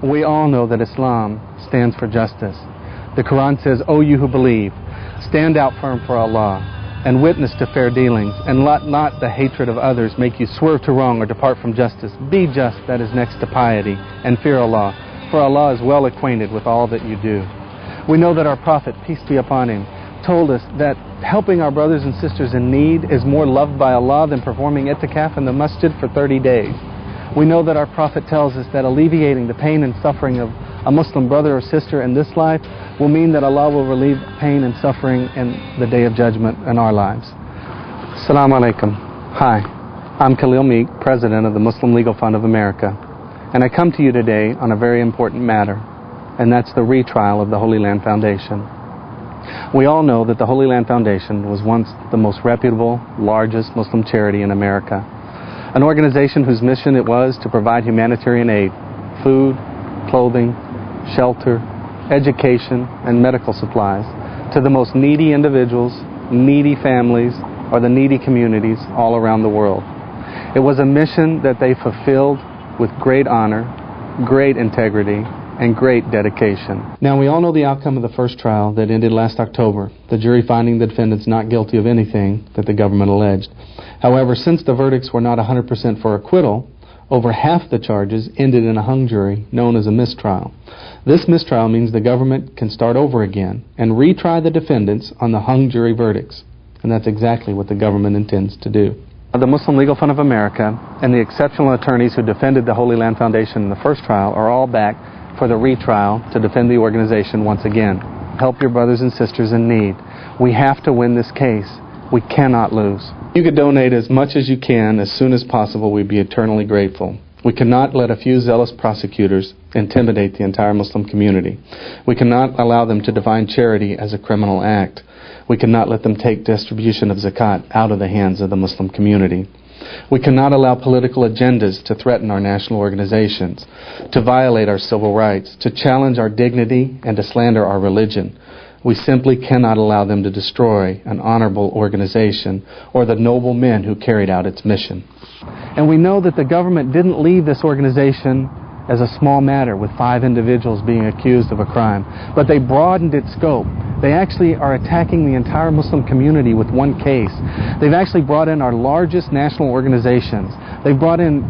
We all know that Islam stands for justice. The Quran says, "O you who believe, stand out firm for Allah and witness to fair dealings, and let not the hatred of others make you swerve to wrong or depart from justice. Be just, that is next to piety, and fear Allah, for Allah is well acquainted with all that you do." We know that our Prophet, peace be upon him, told us that helping our brothers and sisters in need is more loved by Allah than performing itikaf in the masjid for 30 days. We know that our Prophet tells us that alleviating the pain and suffering of a Muslim brother or sister in this life will mean that Allah will relieve pain and suffering in the Day of Judgment in our lives. Assalamu alaikum. Hi, I'm Khalil Meek, President of the Muslim Legal Fund of America, and I come to you today on a very important matter, and that's the retrial of the Holy Land Foundation. We all know that the Holy Land Foundation was once the most reputable, largest Muslim charity in America. An organization whose mission it was to provide humanitarian aid, food, clothing, shelter, education, and medical supplies to the most needy individuals, needy families, or the needy communities all around the world. It was a mission that they fulfilled with great honor, great integrity, and great dedication. Now, we all know the outcome of the first trial that ended last October, the jury finding the defendants not guilty of anything that the government alleged. However, since the verdicts were not 100% for acquittal, over half the charges ended in a hung jury known as a mistrial. This mistrial means the government can start over again and retry the defendants on the hung jury verdicts. And that's exactly what the government intends to do. The Muslim Legal Fund of America and the exceptional attorneys who defended the Holy Land Foundation in the first trial are all back for the retrial to defend the organization once again. Help your brothers and sisters in need. We have to win this case. We cannot lose. You could donate as much as you can as soon as possible. We'd be eternally grateful. We cannot let a few zealous prosecutors intimidate the entire Muslim community. We cannot allow them to define charity as a criminal act. We cannot let them take distribution of zakat out of the hands of the Muslim community. We cannot allow political agendas to threaten our national organizations, to violate our civil rights, to challenge our dignity, and to slander our religion. We simply cannot allow them to destroy an honorable organization or the noble men who carried out its mission. And we know that the government didn't leave this organization as a small matter with 5 individuals being accused of a crime, but they broadened its scope. They actually are attacking the entire Muslim community with one case. They've actually brought in our largest national organizations. They've brought in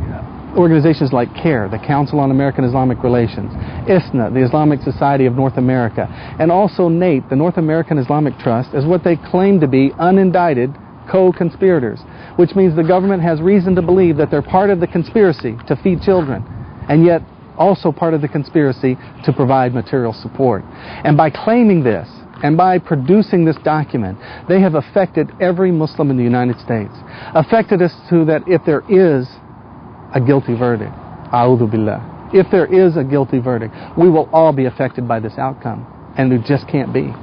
organizations like CARE, the Council on American Islamic Relations, ISNA, the Islamic Society of North America, and also NATE, the North American Islamic Trust, as what they claim to be unindicted co-conspirators, which means the government has reason to believe that they're part of the conspiracy to feed children, and yet also part of the conspiracy to provide material support. And by claiming this, and by producing this document, they have affected every Muslim in the United States. Affected us to that if there is a guilty verdict, a'udhu billah, if there is a guilty verdict, we will all be affected by this outcome. And it just can't be.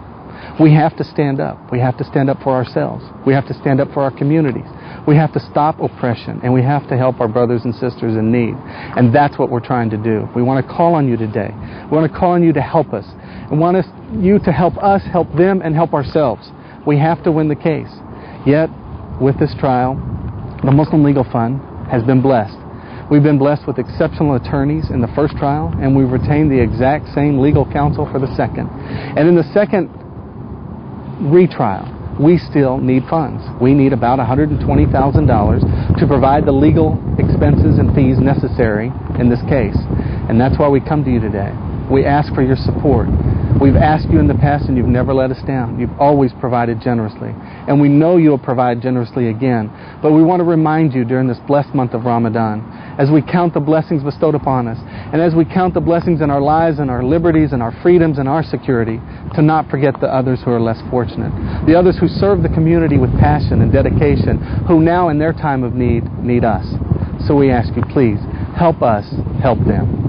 We have to stand up. We have to stand up for ourselves. We have to stand up for our communities. We have to stop oppression, and we have to help our brothers and sisters in need. And that's what we're trying to do. We want to call on you today. We want to call on you to help us. We want you to help us, help them, and help ourselves. We have to win the case. Yet, with this trial, the Muslim Legal Fund has been blessed. We've been blessed with exceptional attorneys in the first trial, and we've retained the exact same legal counsel for the second. And in the second retrial, we still need funds. We need about $120,000 to provide the legal expenses and fees necessary in this case. And that's why we come to you today. We ask for your support. We've asked you in the past and you've never let us down. You've always provided generously. And we know you'll provide generously again. But we want to remind you during this blessed month of Ramadan, as we count the blessings bestowed upon us, and as we count the blessings in our lives and our liberties and our freedoms and our security, to not forget the others who are less fortunate, the others who serve the community with passion and dedication, who now in their time of need us. So we ask you, please, help us help them.